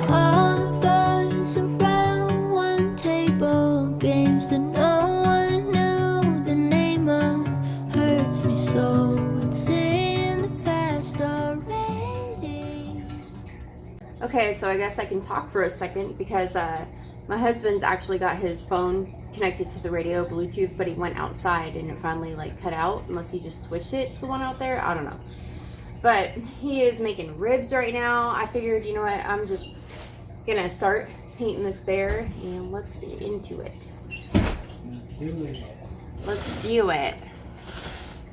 All of us around one table, games that no one knew the name of. Hurts me so, it's in the past already. Okay, so I guess I can talk for a second because my husband's actually got his phone connected to the radio Bluetooth, but he went outside and it finally like cut out, unless he just switched it to the one out there. I don't know. But he is making ribs right now. I figured, you know what, I'm just gonna start painting this bear and let's get into it. Let's do it.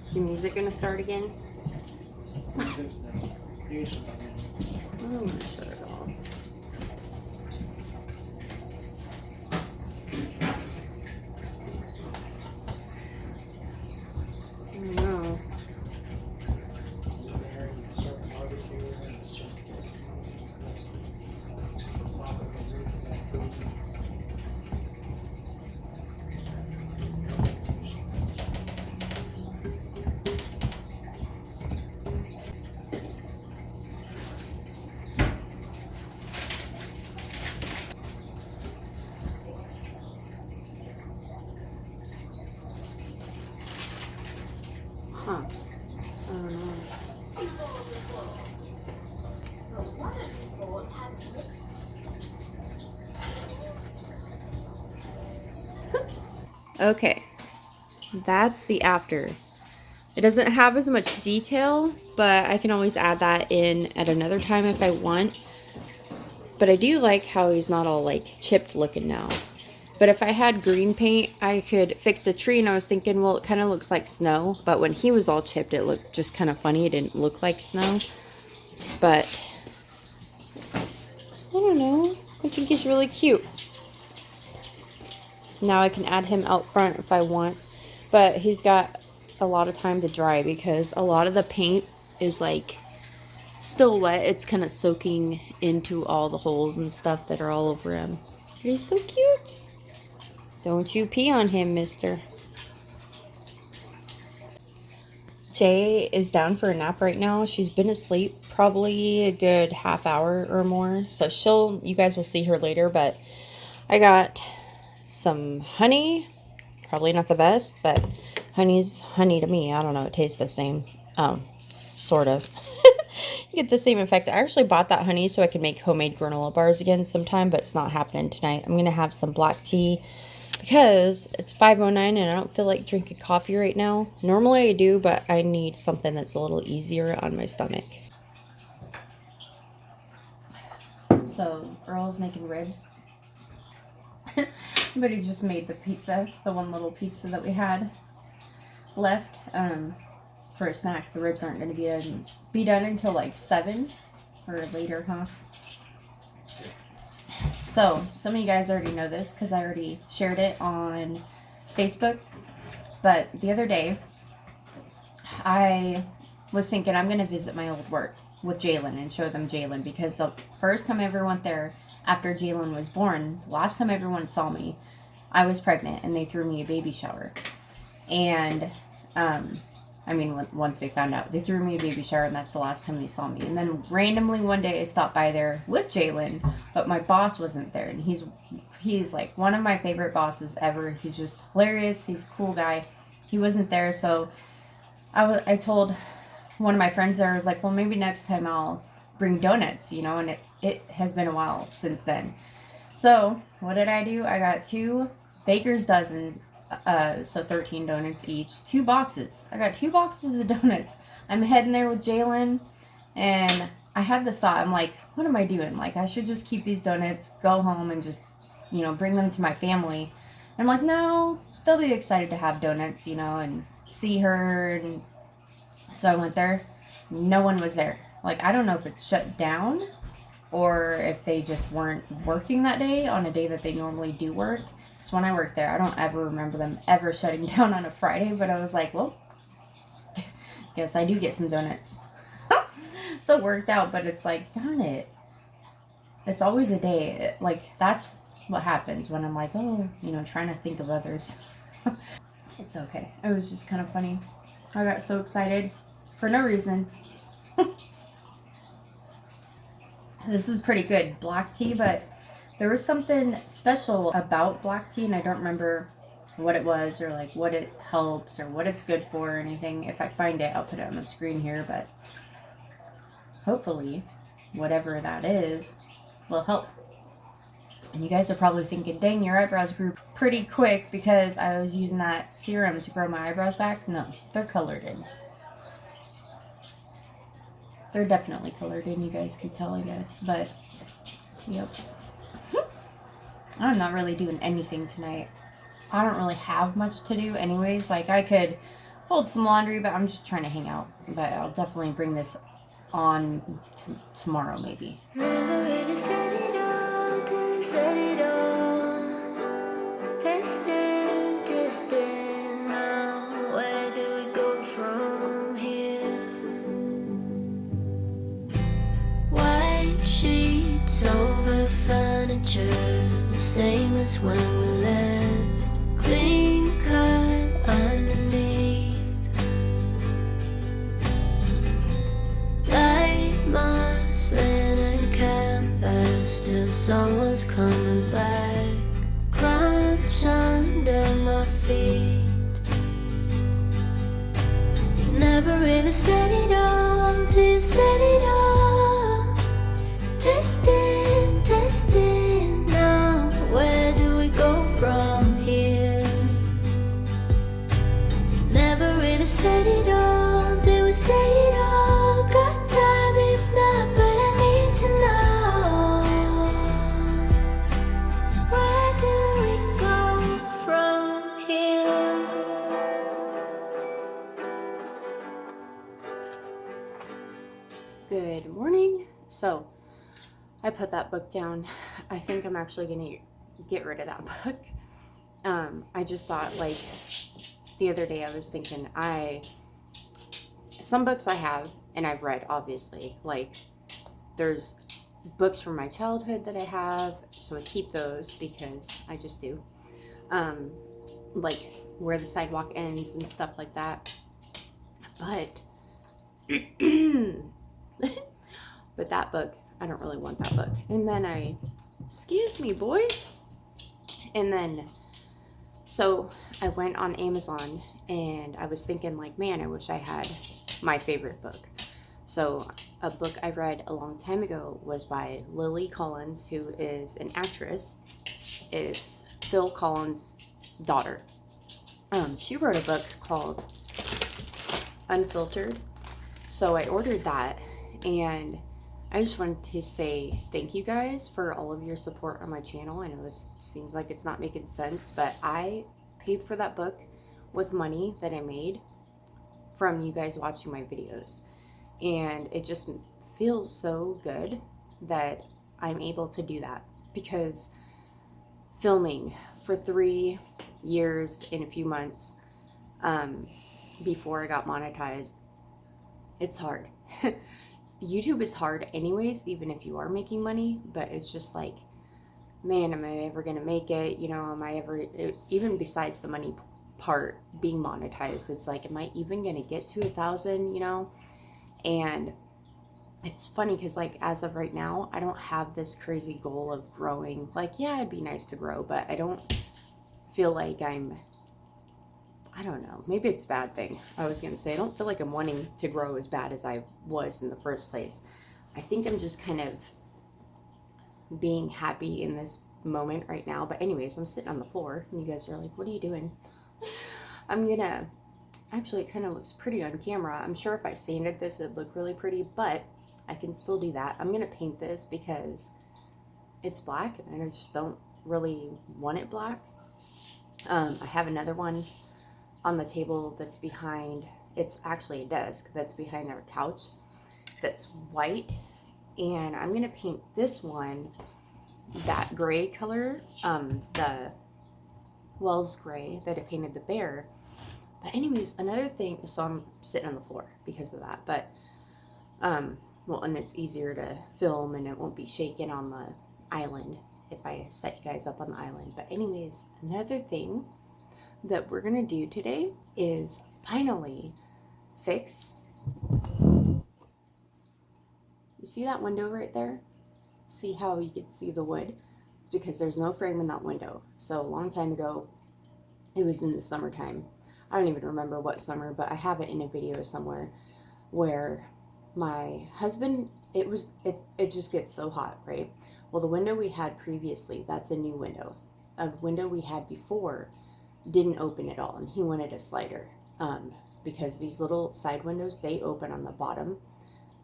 Is your music gonna start again? I'm gonna shut it off. I don't know. Huh. I don't know. Okay, that's the after. It doesn't have as much detail, but I can always add that in at another time if I want. But I do like how he's not all like chipped looking now. But if I had green paint, I could fix the tree, and I was thinking, well, it kind of looks like snow. But when he was all chipped, it looked just kind of funny. It didn't look like snow. But I don't know. I think he's really cute. Now I can add him out front if I want. But he's got a lot of time to dry because a lot of the paint is like still wet. It's kind of soaking into all the holes and stuff that are all over him. He's so cute. Don't you pee on him, mister. Jay is down for a nap right now. She's been asleep probably a good half hour or more. So you guys will see her later, but I got some honey. Probably not the best, but honey's honey to me. I don't know. It tastes the same. Sort of. You get the same effect. I actually bought that honey so I can make homemade granola bars again sometime, but it's not happening tonight. I'm going to have some black tea because it's 5:09 and I don't feel like drinking coffee right now. Normally I do, but I need something that's a little easier on my stomach. So, Earl's making ribs. But he just made the pizza, the one little pizza that we had left for a snack. The ribs aren't going to be done until like 7 or later, huh? So, some of you guys already know this because I already shared it on Facebook. But the other day, I was thinking I'm going to visit my old work with Jalen and show them Jalen, because the first time I ever went there after Jalen was born, last time everyone saw me, I was pregnant and they threw me a baby shower. And, once they found out, they threw me a baby shower, and that's the last time they saw me. And then randomly one day I stopped by there with Jalen, but my boss wasn't there. And he's like one of my favorite bosses ever. He's just hilarious. He's a cool guy. He wasn't there, so I told one of my friends there, I was like, well, maybe next time I'll bring donuts, and it has been a while since then. So what did I do? I got 2 baker's dozens, so 13 donuts each, 2 boxes. I got 2 boxes of donuts. I'm heading there with Jalen, and I had this thought. I'm like, what am I doing? Like, I should just keep these donuts, go home, and just, bring them to my family. And I'm like, no, they'll be excited to have donuts, and see her. And so I went there. No one was there. Like, I don't know if it's shut down or if they just weren't working that day on a day that they normally do work. So when I worked there, I don't ever remember them ever shutting down on a Friday, but I was like, well, guess I do get some donuts. So it worked out, but it's like, darn it. It's always a day. Like, that's what happens when I'm like, oh, trying to think of others. It's okay. It was just kind of funny. I got so excited for no reason. This is pretty good black tea, but there was something special about black tea, and I don't remember what it was or like what it helps or what it's good for or anything. If I find it, I'll put it on the screen here, but hopefully whatever that is will help. And you guys are probably thinking, dang, your eyebrows grew pretty quick because I was using that serum to grow my eyebrows back. No, they're colored in. They're definitely colored in, you guys can tell, I guess. But, yep. I'm not really doing anything tonight. I don't really have much to do anyways. Like, I could fold some laundry, but I'm just trying to hang out. But I'll definitely bring this on tomorrow, maybe. Never really said it all till you said it all. Testing, testing now. Where do we go from here? White sheets over furniture, the same as when we left. Clean cut underneath. Light muslin and canvas till someone's coming back. Crunch under my feet. You never really said it all till you said it all. Testing, testing now. Where do we go from here? Never really said it all till we say it all. Got time if not, but I need to know. Where do we go from here? Good morning. So, I put that book down. I think I'm actually going to get rid of that book. I just thought, like, the other day I was thinking, some books I have, and I've read, obviously. Like, there's books from my childhood that I have, so I keep those because I just do. Like, Where the Sidewalk Ends and stuff like that. But, but that book, I don't really want that book. And then excuse me, boy. And then, so I went on Amazon and I was thinking, like, man, I wish I had my favorite book. So a book I read a long time ago was by Lily Collins, who is an actress. It's Phil Collins' daughter. She wrote a book called Unfiltered. So I ordered that, and I just wanted to say thank you guys for all of your support on my channel. I know this seems like it's not making sense, but I paid for that book with money that I made from you guys watching my videos. And it just feels so good that I'm able to do that, because filming for 3 years in a few months before I got monetized, it's hard. YouTube is hard anyways, even if you are making money, but it's just like, man, am I ever gonna make it? You know, am I ever, even besides the money part, being monetized, it's like, am I even gonna get to 1,000, you know? And it's funny because, like, as of right now, I don't have this crazy goal of growing. Like, yeah, it'd be nice to grow, but I don't feel like I don't know, maybe it's a bad thing. I was going to say, I don't feel like I'm wanting to grow as bad as I was in the first place. I think I'm just kind of being happy in this moment right now. But anyways, I'm sitting on the floor and you guys are like, what are you doing? Actually, it kind of looks pretty on camera. I'm sure if I sanded this, it'd look really pretty, but I can still do that. I'm going to paint this because it's black and I just don't really want it black. I have another one on the table that's behind, it's actually a desk that's behind our couch that's white, and I'm gonna paint this one that gray color, the Wells gray that I painted the bear. But anyways, another thing, so I'm sitting on the floor because of that, but well, and it's easier to film and it won't be shaking on the island if I set you guys up on the island. But anyways, another thing that we're gonna do today is finally fix, you see that window right there? See how you could see the wood? It's because there's no frame in that window. So a long time ago, it was in the summertime. I don't even remember what summer, but I have it in a video somewhere where my husband, it just gets so hot, right? Well, the window we had previously, that's a new window. A window we had before didn't open at all, and he wanted a slider, because these little side windows, they open on the bottom.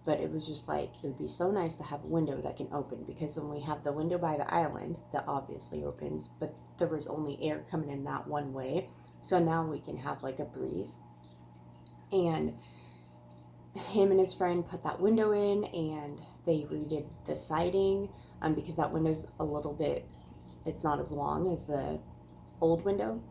But it was just like, it would be so nice to have a window that can open, because when we have the window by the island that obviously opens, but there was only air coming in that one way. So now we can have like a breeze. And him and his friend put that window in, and they redid the siding, because that window's a little bit, it's not as long as the old window.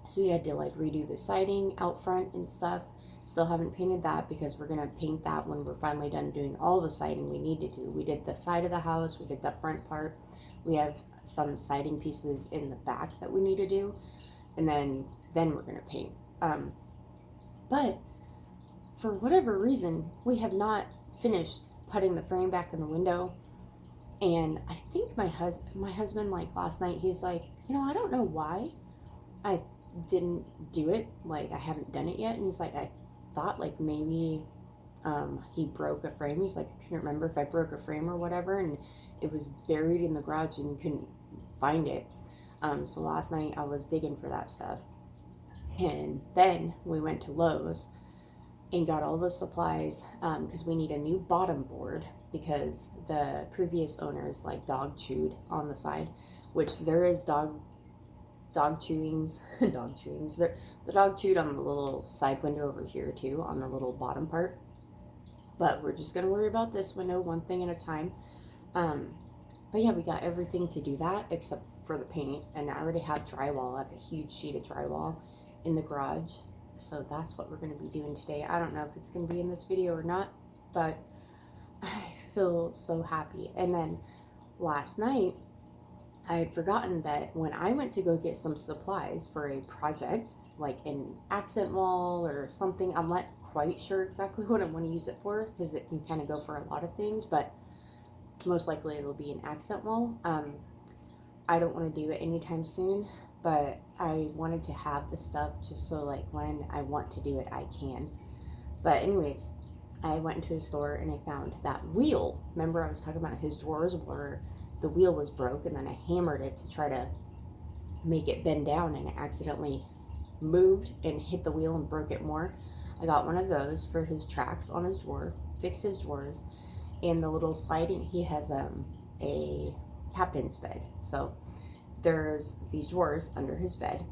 So we had to like redo the siding out front and stuff. Still haven't painted that, because we're gonna paint that when we're finally done doing all the siding we need to do. We did the side of the house, we did the front part. We have some siding pieces in the back that we need to do, and then we're gonna paint. But for whatever reason, we have not finished putting the frame back in the window. And I think my husband, like last night, he's like, I don't know why I didn't do it. Like, I haven't done it yet. And he's like, I thought like maybe he broke a frame. He's like, I couldn't remember if I broke a frame or whatever, and it was buried in the garage and you couldn't find it. So last night I was digging for that stuff, and then we went to Lowe's and got all the supplies, because we need a new bottom board, because the previous owners like dog chewed on the side, which there is dog chewings. The dog chewed on the little side window over here too, on the little bottom part. But we're just gonna worry about this window one thing at a time. But yeah, we got everything to do that except for the paint, and I already have drywall. I have a huge sheet of drywall in the garage, so that's what we're gonna be doing today. I don't know if it's gonna be in this video or not, but I feel so happy. And then last night, I had forgotten that when I went to go get some supplies for a project, like an accent wall or something, I'm not quite sure exactly what I want to use it for, because it can kind of go for a lot of things, but most likely it'll be an accent wall. I don't want to do it anytime soon, but I wanted to have the stuff just so like when I want to do it, I can. But anyways, I went into a store and I found that wheel. Remember I was talking about his drawers where the wheel was broke, and then I hammered it to try to make it bend down, and I accidentally moved and hit the wheel and broke it more. I got one of those for his tracks on his drawer, fixed his drawers, and the little sliding, he has a captain's bed. So there's these drawers under his bed,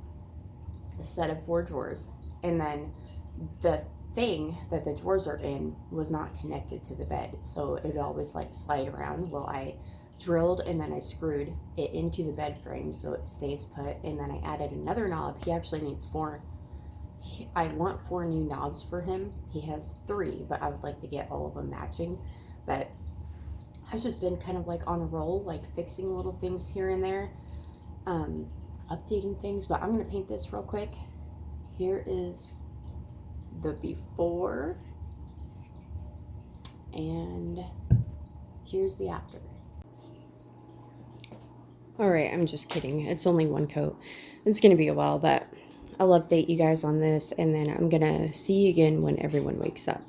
a set of 4 drawers, and then the thing that the drawers are in was not connected to the bed, so it would always like slide around. Well, I drilled and then I screwed it into the bed frame so it stays put, and then I added another knob. He actually needs 4. I want 4 new knobs for him. He has 3, but I would like to get all of them matching. But I've just been kind of like on a roll, like fixing little things here and there, updating things. But I'm gonna paint this real quick. Here is the before, and here's the after. Alright, I'm just kidding. It's only 1 coat. It's going to be a while, but I'll update you guys on this, and then I'm going to see you again when everyone wakes up.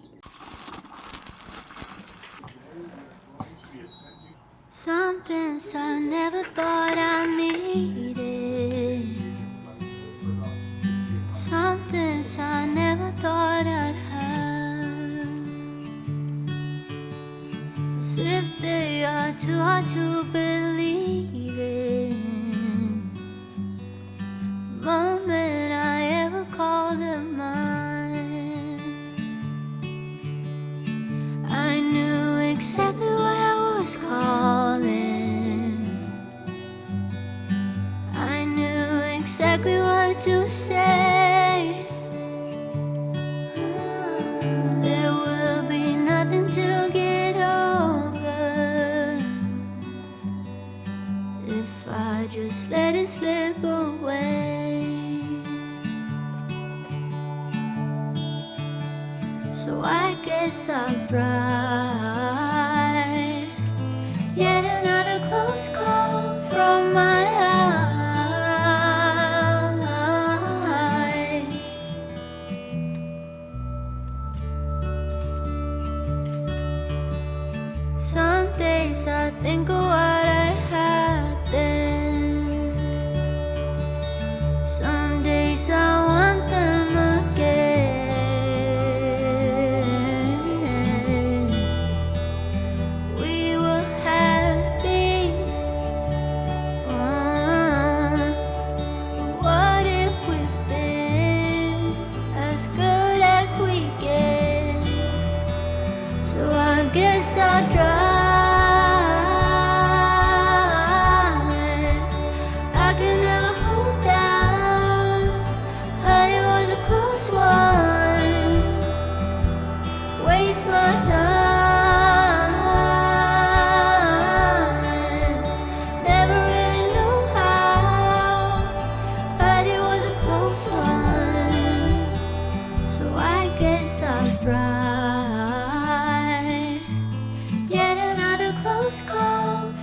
Some things I never thought I needed. Some things I never thought I'd have. As if they are too hard to believe in. The moment I ever called them mine, I knew exactly what I was calling. I knew exactly what to say. There will be nothing to get over if I just let it slip away. So I guess I'll try yet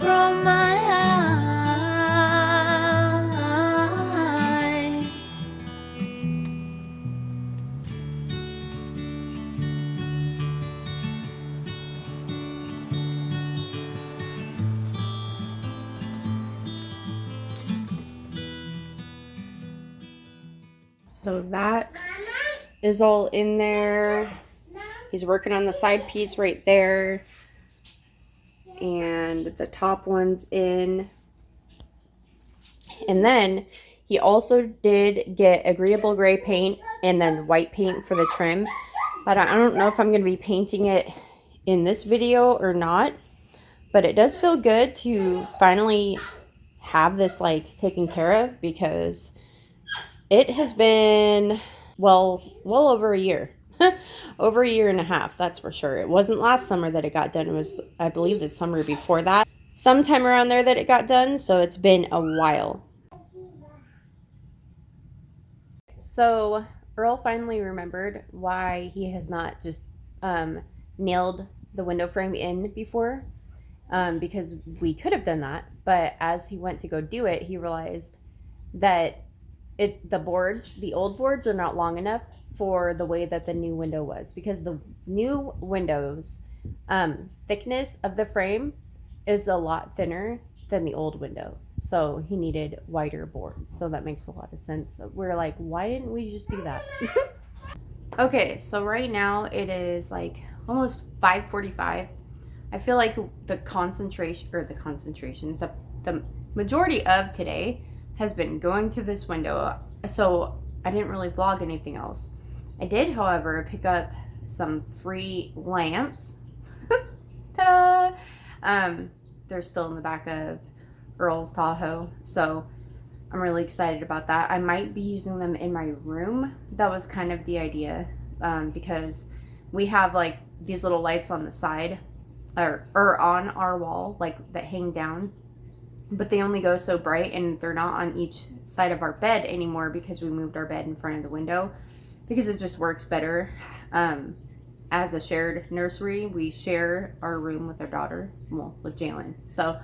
from my eyes. So that is all in there. He's working on the side piece right there. And the top one's in. And then he also did get agreeable gray paint and then white paint for the trim. But I don't know if I'm going to be painting it in this video or not. But it does feel good to finally have this like taken care of, because it has been, well over a year. Over a year and a half, that's for sure. It wasn't last summer that it got done. It was, I believe, the summer before that. Sometime around there that it got done, so it's been a while. So Earl finally remembered why he has not just nailed the window frame in before, because we could have done that. But as he went to go do it, he realized that the old boards are not long enough for the way that the new window was, because the new window's thickness of the frame is a lot thinner than the old window. So he needed wider boards. So that makes a lot of sense. So we're like, why didn't we just do that? Okay, so right now it is like almost 5:45. I feel like the majority of today has been going to this window. So I didn't really vlog anything else. I did, however, pick up some free lamps. Ta-da! They're still in the back of Earl's Tahoe, so I'm really excited about that. I might be using them in my room. That was kind of the idea, because we have like these little lights on the side or on our wall, like that hang down, but they only go so bright, and they're not on each side of our bed anymore because we moved our bed in front of the window, because it just works better. As a shared nursery, we share our room with our daughter, well, with Jalen. So,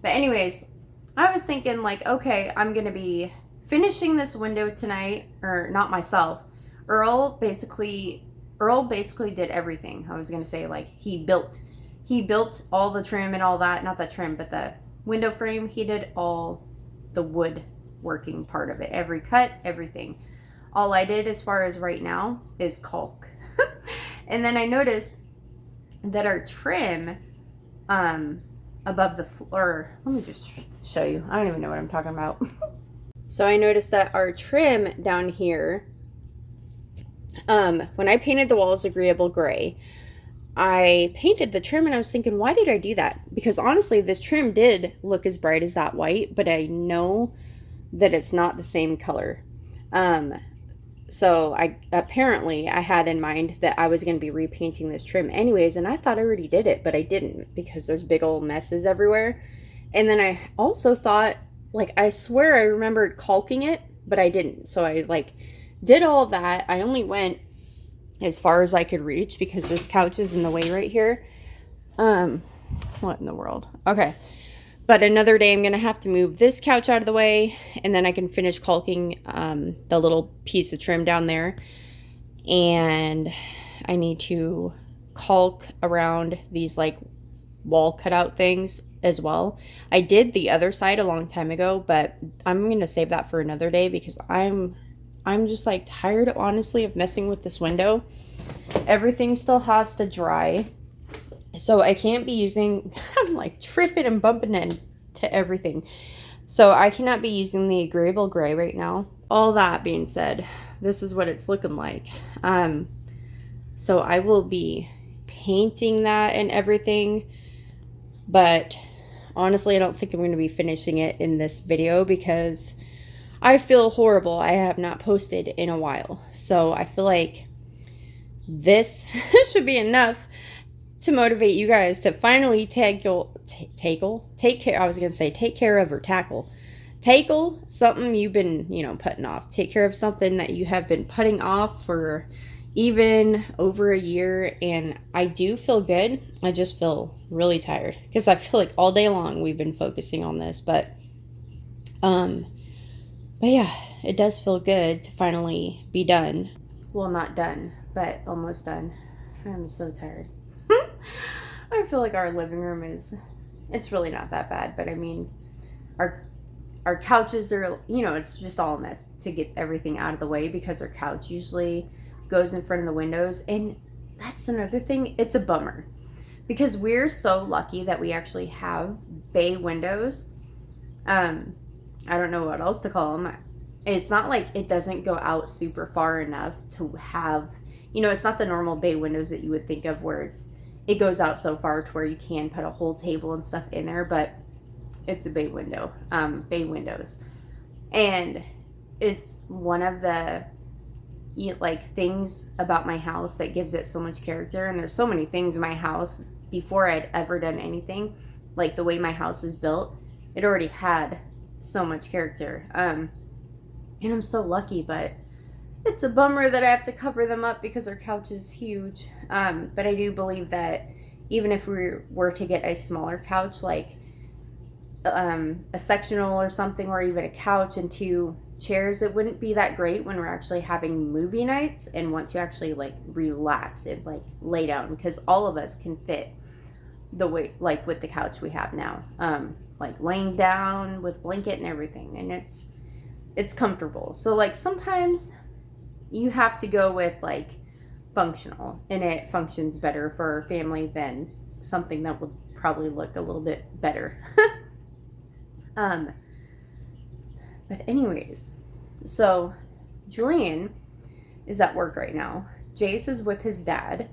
but anyways, I was thinking like, okay, I'm going to be finishing this window tonight, or not myself. Earl basically did everything. I was going to say, like, he built all the trim and all that, not the trim, but the window frame. He did all the wood working part of it, every cut, everything. All I did as far as right now is caulk. And then I noticed that our trim above the floor, let me just show you. I don't even know what I'm talking about. So I noticed that our trim down here, when I painted the walls agreeable gray, I painted the trim and I was thinking, why did I do that? Because honestly, this trim did look as bright as that white, but I know that it's not the same color. So I had in mind that I was going to be repainting this trim anyways, and I thought I already did it, but I didn't, because there's big old messes everywhere. And then I also thought, like, I swear I remembered caulking it, but I didn't. So I like did all of that. I only went as far as I could reach because this couch is in the way right here. What in the world? Okay. But another day I'm going to have to move this couch out of the way, and then I can finish caulking the little piece of trim down there. And I need to caulk around these like wall cutout things as well. I did the other side a long time ago, but I'm going to save that for another day because I'm just like tired, honestly, of messing with this window. Everything still has to dry. So I can't be using, I'm like tripping and bumping into everything. So I cannot be using the agreeable gray right now. All that being said, this is what it's looking like. So I will be painting that and everything. But honestly, I don't think I'm going to be finishing it in this video because I feel horrible. I have not posted in a while. So I feel like this should be enough to motivate you guys to finally tackle something you've been, putting off. Take care of something that you have been putting off for even over a year, and I do feel good. I just feel really tired because I feel like all day long we've been focusing on this, but yeah, it does feel good to finally be done. Well, not done, but almost done. I'm so tired. I feel like our living room it's really not that bad, but I mean, our couches are, it's just all a mess to get everything out of the way because our couch usually goes in front of the windows. And that's another thing. It's a bummer because we're so lucky that we actually have bay windows. I don't know what else to call them. It's not like it doesn't go out super far enough to have, it's not the normal bay windows that you would think of where it goes out so far to where you can put a whole table and stuff in there, but it's a bay window, bay windows. And it's one of the things about my house that gives it so much character. And there's so many things in my house before I'd ever done anything, like the way my house is built, it already had so much character. And I'm so lucky, but it's a bummer that I have to cover them up because our couch is huge. But I do believe that even if we were to get a smaller couch, like a sectional or something, or even a couch and 2 chairs, it wouldn't be that great when we're actually having movie nights and want to actually relax and lay down, because all of us can fit the way with the couch we have now, laying down with blanket and everything, and it's comfortable. So sometimes you have to go with functional, and it functions better for our family than something that would probably look a little bit better. But anyways, so Julian is at work right now. Jace is with his dad,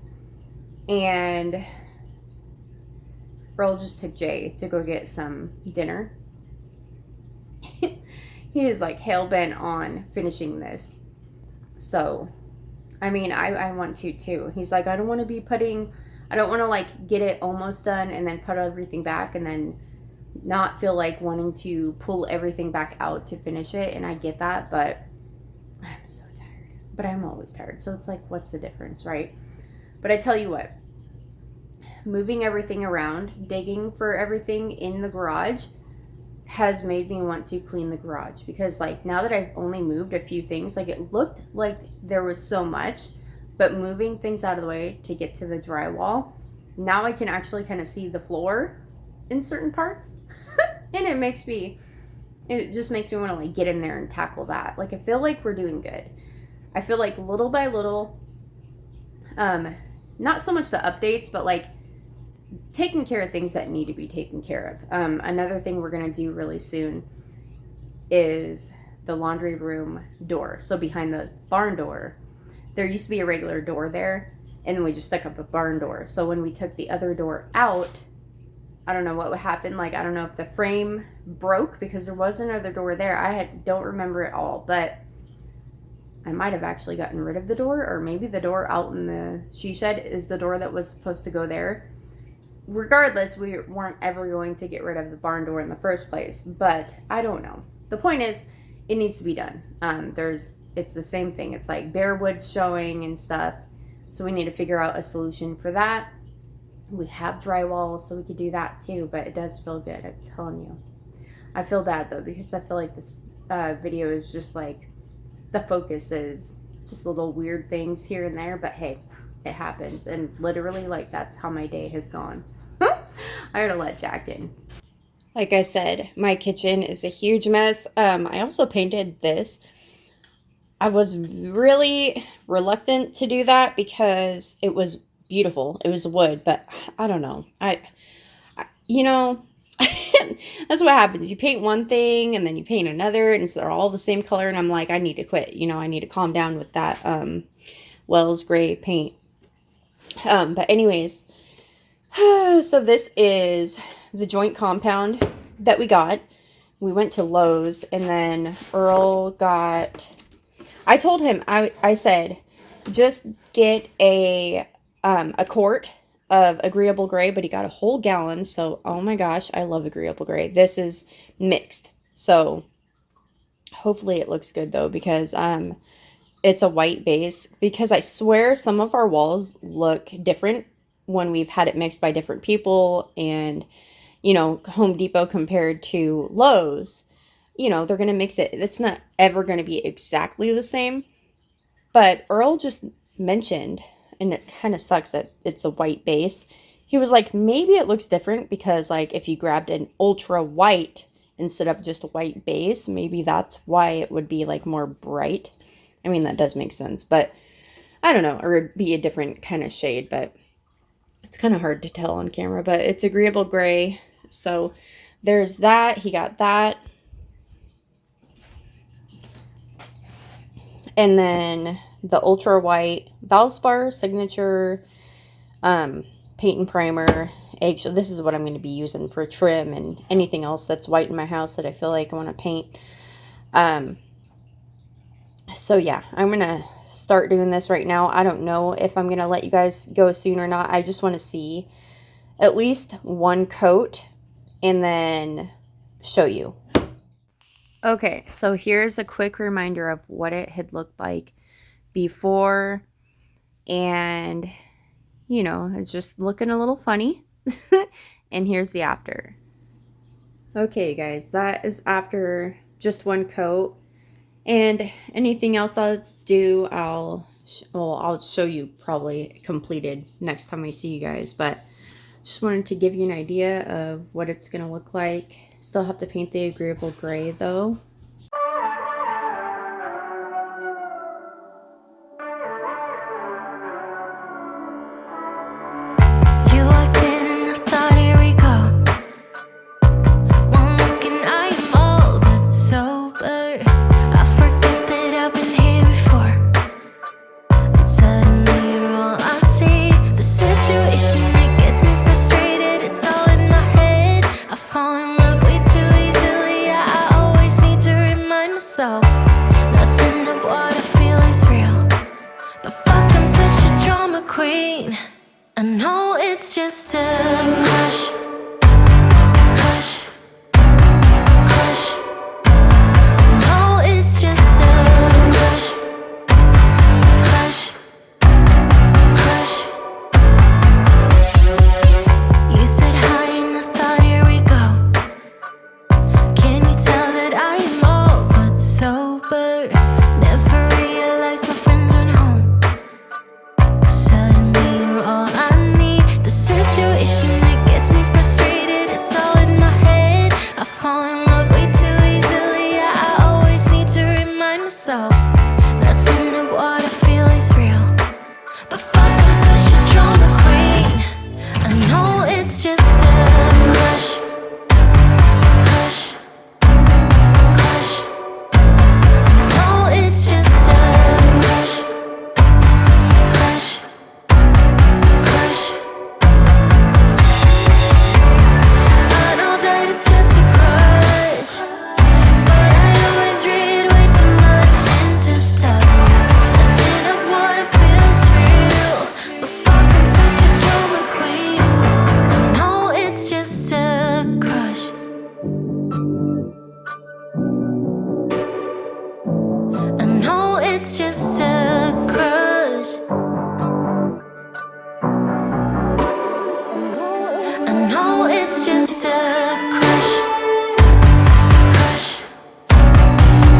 and Earl just took Jay to go get some dinner. He is hell-bent on finishing this. So, I mean, I want to too. He's I don't want to get it almost done and then put everything back and then not feel like wanting to pull everything back out to finish it. And I get that, but I'm so tired. But I'm always tired. So it's what's the difference, right? But I tell you what, moving everything around, digging for everything in the garage has made me want to clean the garage, because now that I've only moved a few things, it looked like there was so much, but moving things out of the way to get to the drywall, now I can actually kind of see the floor in certain parts. And it just makes me want to get in there and tackle that. I feel like we're doing good. I feel little by little, not so much the updates, but taking care of things that need to be taken care of. Another thing we're going to do really soon is the laundry room door. So behind the barn door, there used to be a regular door there, and then we just stuck up a barn door. So when we took the other door out, I don't know what happened. I don't know if the frame broke, because there was another door there. Don't remember it all, but I might have actually gotten rid of the door, or maybe the door out in the she shed is the door that was supposed to go there. Regardless, we weren't ever going to get rid of the barn door in the first place, but I don't know. The point is, it needs to be done. It's the same thing. It's bare wood showing and stuff. So we need to figure out a solution for that. We have drywall, so we could do that too, but it does feel good, I'm telling you. I feel bad though, because I feel this video is just the focus is just little weird things here and there, but hey, it happens. And literally that's how my day has gone. I gotta let Jack in. Like I said, my kitchen is a huge mess. I also painted this. I was really reluctant to do that because it was beautiful. It was wood, but I don't know. That's what happens. You paint one thing and then you paint another, and they're all the same color. And I'm I need to quit. I need to calm down with that Wells gray paint. But anyways, so this is the joint compound that we got. We went to Lowe's, and then Earl got, I told him, I said, just get a quart of agreeable gray, but he got a whole gallon. So, oh my gosh, I love agreeable gray. This is mixed. So hopefully it looks good though, because, it's a white base, because I swear some of our walls look different when we've had it mixed by different people, and, you know, Home Depot compared to Lowe's, you know, they're going to mix it. It's not ever going to be exactly the same. But Earl just mentioned, and it kind of sucks that it's a white base. He was like, maybe it looks different because, like, if you grabbed an ultra white instead of just a white base, maybe that's why it would be, like, more bright. I mean, that does make sense, but I don't know, or it'd be a different kind of shade, but it's kind of hard to tell on camera, but it's agreeable gray. So there's that. He got that. And then the ultra white Valspar signature paint and primer. Actually, this is what I'm going to be using for trim and anything else that's white in my house that I feel like I want to paint. So yeah, I'm going to start doing this right now. I don't know if I'm going to let you guys go soon or not. I just want to see at least one coat and then show you. Okay, so here's a quick reminder of what it had looked like before, and, you know, it's just looking a little funny. And here's the after. Okay, guys, that is after just one coat. And anything else I'll do, I'll show you probably completed next time I see you guys. But just wanted to give you an idea of what it's going to look like. Still have to paint the agreeable gray though. You walked in and I thought, here we go. One look and I am all but sober. I forget that I've been here before. And suddenly you're all I see. The situation, it gets me frustrated. It's all in my head. I fall in love way too easily. I always need to remind myself, nothing of what I feel is real. But fuck, I'm such a drama queen. I know it's just a crush, crush, crush. I know it's just a crush, crush, crush. You said hi and I thought, here we go. Can you tell that I am all but sober? Never realized my friends went home. Suddenly you're all I need. The situation, it gets me frustrated. It's all in my head. I fall in love way too easily. I always need to remind myself, nothing of what I feel is real. But fuck, I'm such a drama queen. I know it's just a crush, crush, crush. I know it's just a crush, crush, crush. I know that it's just a crush, but I always read way too much into stuff. Nothing of what I feel is real. But fuck, I'm such a drama queen. I know it's just a crush. I know it's just a crush. I know it's just a crush, crush,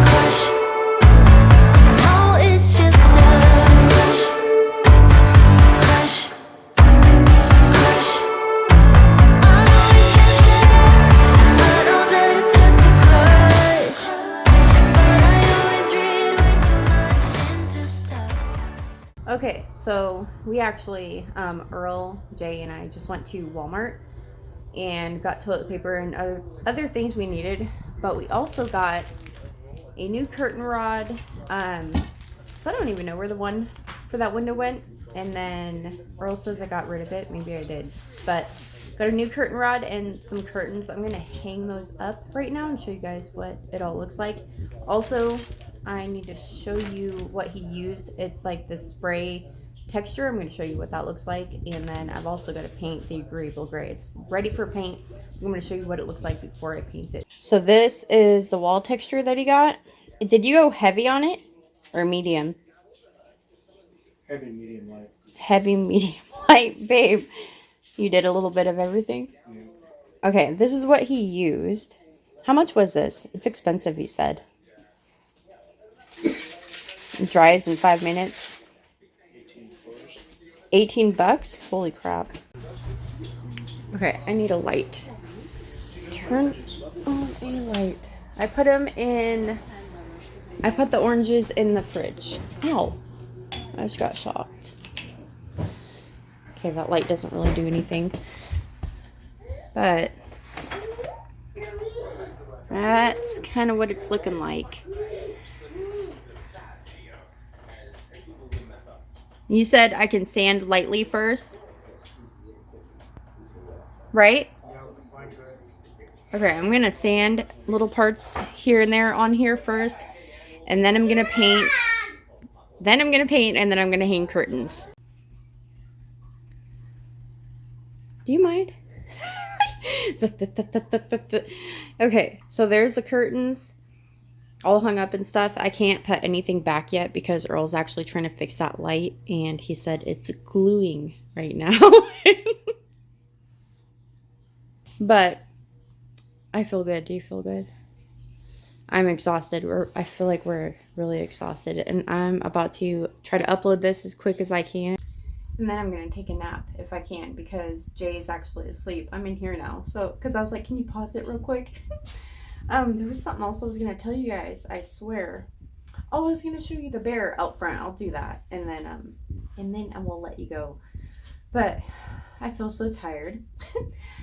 crush. I know it's just a crush, crush, crush. I know it's just a, I know that it's just a crush, but I always read way too much into stuff. Okay, so we actually, Earl, Jay, and I just went to Walmart and got toilet paper and other things we needed, but we also got a new curtain rod. So I don't even know where the one for that window went, and then Earl says I got rid of it. Maybe I did, but got a new curtain rod and some curtains. I'm gonna hang those up right now and show you guys what it all looks like. Also, I need to show you what he used. It's like the spray texture. I'm going to show you what that looks like, and then I've also got to paint the agreeable gray. It's ready for paint. I'm going to show you what it looks like before I paint it. So this is the wall texture that he got. Did you go heavy on it or medium? Heavy, medium, light. Heavy, medium, light, babe. You did a little bit of everything? Yeah. Okay, this is what he used. How much was this? It's expensive, he said. It dries in 5 minutes. 18 floors. 18 bucks? Holy crap. Okay, I need a light. Turn on a light. I put them in... I put the oranges in the fridge. Ow. I just got shocked. Okay, that light doesn't really do anything. But... that's kind of what it's looking like. You said I can sand lightly first? Right? Okay, I'm going to sand little parts here and there on here first. And then I'm going to paint. Then I'm going to paint, and then I'm going to hang curtains. Do you mind? Okay, so there's the curtains all hung up and stuff. I can't put anything back yet because Earl's actually trying to fix that light, and he said it's gluing right now. But I feel good. Do you feel good? I'm exhausted. I feel like we're really exhausted, and I'm about to try to upload this as quick as I can. And then I'm going to take a nap if I can because Jay's actually asleep. I'm in here now. So, because I was like, can you pause it real quick? There was something else I was going to tell you guys. I swear. Oh, I was going to show you the bear out front. I'll do that. And then I will let you go. But I feel so tired.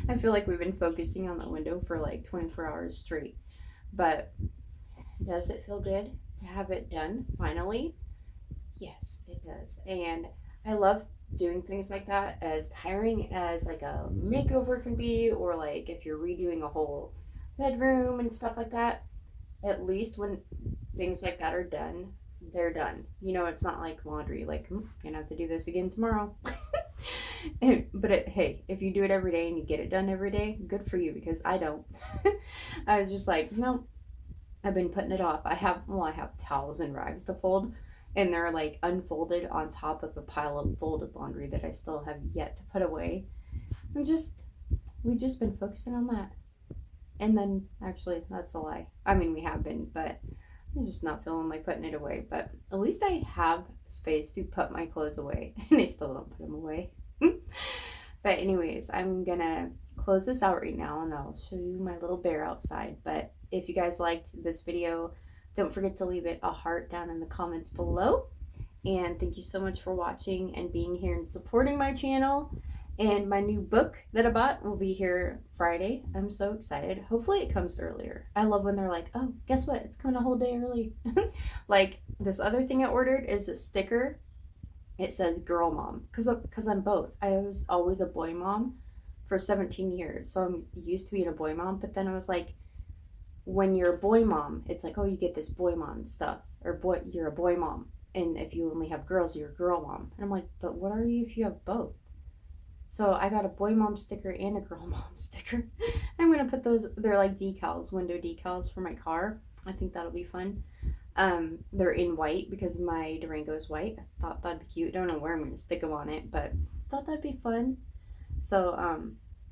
I feel like we've been focusing on the window for like 24 hours straight. But does it feel good to have it done finally? Yes, it does. And I love doing things like that, as tiring as like a makeover can be, or like if you're redoing a whole bedroom and stuff like that. At least when things like that are done, they're done. You know, it's not like laundry, like gonna have to do this again tomorrow. But hey, if you do it every day and you get it done every day, good for you, because I don't. I was just like, no, I've been putting it off. I have towels and rags to fold, and they're like unfolded on top of a pile of folded laundry that I still have yet to put away. We've just been focusing on that. And then, actually, that's a lie. I mean, we have been, but I'm just not feeling like putting it away. But at least I have space to put my clothes away, and I still don't put them away. But anyways, I'm gonna close this out right now, and I'll show you my little bear outside. But if you guys liked this video, don't forget to leave it a heart down in the comments below. And thank you so much for watching and being here and supporting my channel. And my new book that I bought will be here Friday. I'm so excited. Hopefully it comes earlier. I love when they're like, oh, guess what? It's coming a whole day early. Like this other thing I ordered is a sticker. It says girl mom, because I'm both. I was always a boy mom for 17 years. So I'm used to being a boy mom. But then I was like, when you're a boy mom, it's like, oh, you get this boy mom stuff, or you're a boy mom. And if you only have girls, you're a girl mom. And I'm like, but what are you if you have both? So I got a boy mom sticker and a girl mom sticker. I'm going to put those, they're like decals, window decals for my car. I think that'll be fun. They're in white because my Durango is white. I thought that'd be cute. Don't know where I'm going to stick them on it, but I thought that'd be fun. So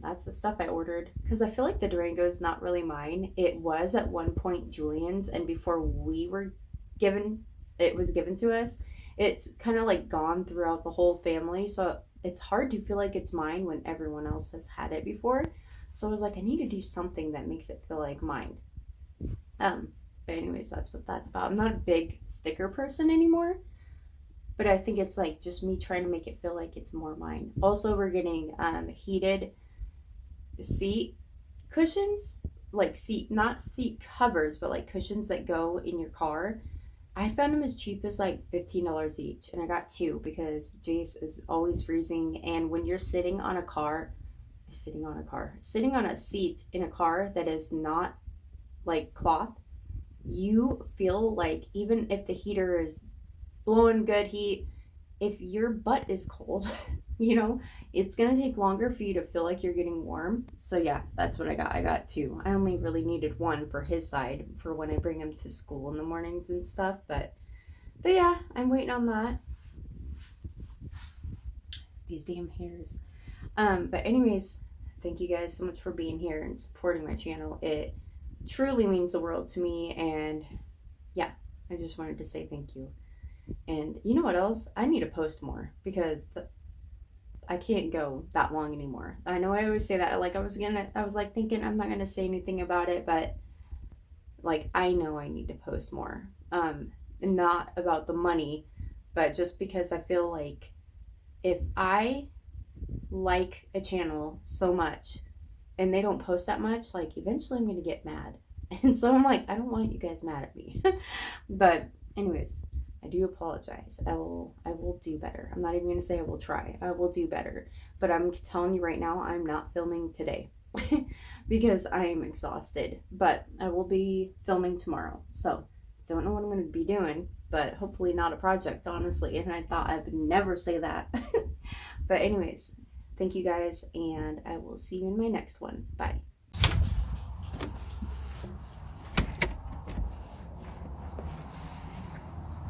that's the stuff I ordered, because I feel like the Durango is not really mine. It was at one point Julian's, and before it was given to us, it's kind of like gone throughout the whole family. So it's hard to feel like it's mine when everyone else has had it before. So I was like, I need to do something that makes it feel like mine. But anyways, that's what that's about. I'm not a big sticker person anymore, but I think it's like just me trying to make it feel like it's more mine. Also, we're getting heated seat cushions, like not seat covers, but like cushions that go in your car. I found them as cheap as like $15 each, and I got 2 because Jace is always freezing. And when you're sitting on a seat in a car that is not like cloth, you feel like, even if the heater is blowing good heat, if your butt is cold, you know, it's gonna take longer for you to feel like you're getting warm. So yeah, that's what I got. I got 2. I only really needed 1 for his side for when I bring him to school in the mornings and stuff. But yeah, I'm waiting on that. These damn hairs. But anyways, thank you guys so much for being here and supporting my channel. It truly means the world to me, and yeah, I just wanted to say thank you. And you know what else? I need to post more because I can't go that long anymore. I know I always say that. Like I was like thinking I'm not gonna say anything about it, but like I know I need to post more. Not about the money, but just because I feel like if I like a channel so much and they don't post that much, like eventually I'm gonna get mad. And so I'm like, I don't want you guys mad at me. But anyways, I do apologize. I will do better. I'm not even gonna say I will try. I will do better. But I'm telling you right now, I'm not filming today because I'm exhausted. But I will be filming tomorrow. So don't know what I'm gonna be doing, but hopefully not a project, honestly. And I thought I would never say that. But anyways, thank you guys, and I will see you in my next one. Bye.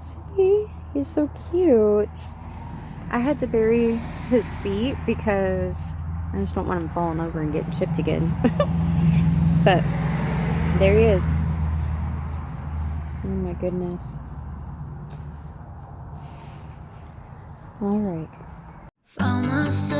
See? He's so cute. I had to bury his feet because I just don't want him falling over and getting chipped again. But there he is. Oh my goodness. All right. Found myself